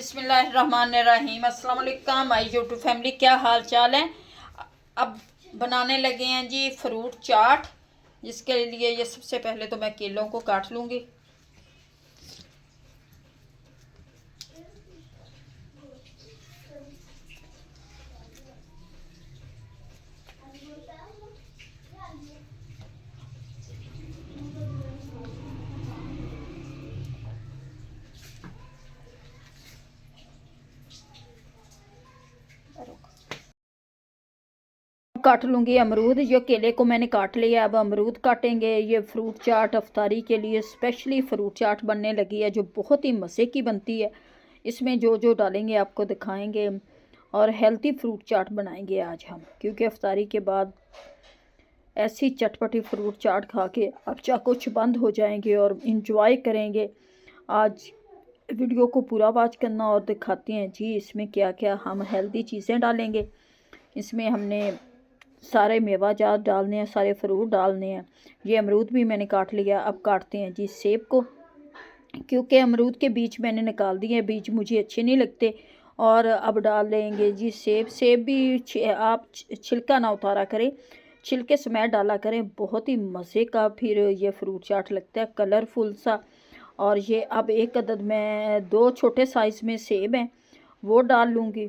बिस्मिल्लाहिर्रहमानिर्रहीम। अस्सलाम वालेकुम माय यूट्यूब फैमिली, क्या हाल चाल है। अब बनाने लगे हैं जी फ्रूट चाट। जिसके लिए ये सबसे पहले तो मैं केलों को काट लूँगी। काट लूँगी अमरूद। ये केले को मैंने काट लिया, अब अमरूद काटेंगे। ये फ्रूट चाट अफ्तारी के लिए स्पेशली फ्रूट चाट बनने लगी है, जो बहुत ही मज़े की बनती है। इसमें जो जो डालेंगे आपको दिखाएंगे, और हेल्थी फ्रूट चाट बनाएंगे आज हम, क्योंकि अफ्तारी के बाद ऐसी चटपटी फ्रूट चाट खा के अच्छा कुछ बंद हो जाएंगे और इंजॉय करेंगे। आज वीडियो को पूरा वॉच करना और दिखाते हैं जी इसमें क्या क्या हम हेल्दी चीज़ें डालेंगे। इसमें हमने सारे मेवा जात डालने हैं, सारे फ्रूट डालने हैं। ये अमरूद भी मैंने काट लिया। अब काटते हैं जी सेब को, क्योंकि अमरूद के बीज मैंने निकाल दिए हैं, बीज मुझे अच्छे नहीं लगते। और अब डाल लेंगे जी सेब। सेब भी आप छिलका ना उतारा करें, छिलके समेत डाला करें, बहुत ही मज़े का फिर ये फ्रूट चाट लगता है, कलरफुल सा। और ये अब एक अदद में 2 छोटे साइज़ में सेब हैं, वो डाल लूँगी।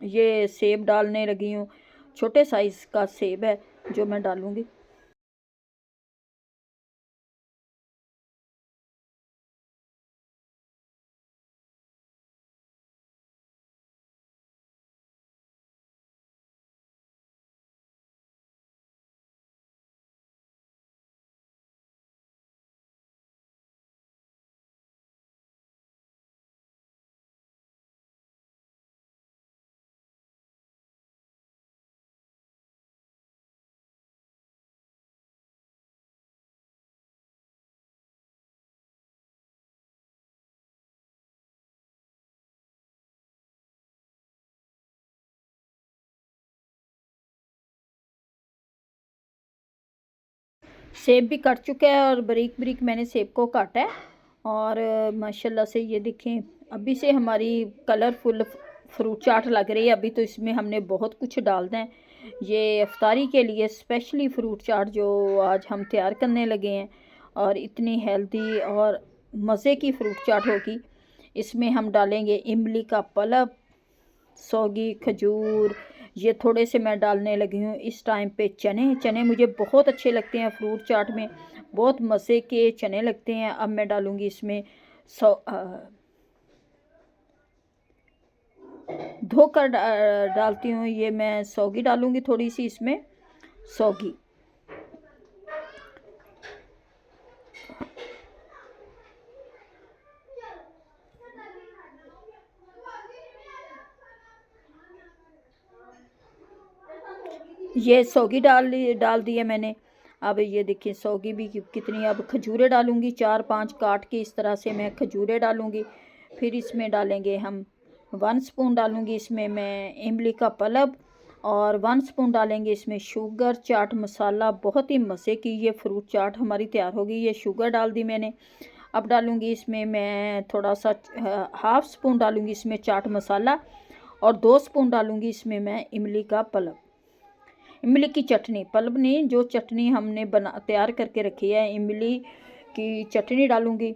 ये सेब डालने लगी हूँ, छोटे साइज़ का सेब है जो मैं डालूँगी। सेब भी कट चुका है और बारीक बारीक मैंने सेब को काटा है। और माशाल्लाह से ये देखें, अभी से हमारी कलरफुल फ्रूट चाट लग रही है। अभी तो इसमें हमने बहुत कुछ डालना है। ये अफ्तारी के लिए स्पेशली फ्रूट चाट जो आज हम तैयार करने लगे हैं, और इतनी हेल्दी और मज़े की फ्रूट चाट होगी। इसमें हम डालेंगे इमली का पल्प, सौगी, खजूर। ये थोड़े से मैं डालने लगी हूँ इस टाइम पे चने। चने मुझे बहुत अच्छे लगते हैं फ्रूट चाट में, बहुत मज़े के चने लगते हैं। अब मैं डालूँगी इसमें धोकर डालती हूँ। ये मैं सौगी डालूँगी थोड़ी सी इसमें, सौगी। ये सौगी डाल दी है मैंने। अब ये देखिए सौगी भी कितनी। अब खजूरें डालूँगी 4-5 काट के, इस तरह से मैं खजूरें डालूँगी। फिर इसमें डालेंगे हम 1 स्पून डालूँगी इसमें मैं इमली का पल्प, और 1 स्पून डालेंगे इसमें शुगर, चाट मसाला। बहुत ही मज़े की ये फ्रूट चाट हमारी तैयार होगी। ये शुगर डाल दी मैंने। अब डालूँगी इसमें मैं थोड़ा सा 1/2 स्पून डालूँगी इसमें चाट मसाला, और 2 स्पून डालूँगी इसमें मैं इमली का पल्प। इमली की चटनी, पल्प नहीं, जो चटनी हमने तैयार करके रखी है, इमली की चटनी डालूँगी।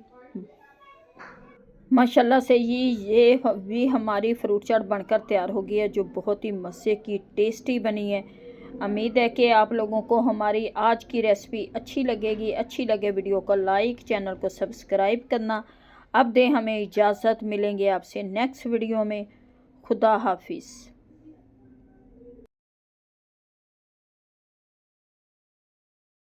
माशाल्लाह से ये भी हमारी फ्रूट चाट बनकर तैयार हो गई है, जो बहुत ही मज़े की टेस्टी बनी है। उम्मीद है कि आप लोगों को हमारी आज की रेसिपी अच्छी लगेगी। अच्छी लगे वीडियो को लाइक, चैनल को सब्सक्राइब करना। अब दें हमें इजाज़त, मिलेंगे आपसे नेक्स्ट वीडियो में। खुदा हाफिज़।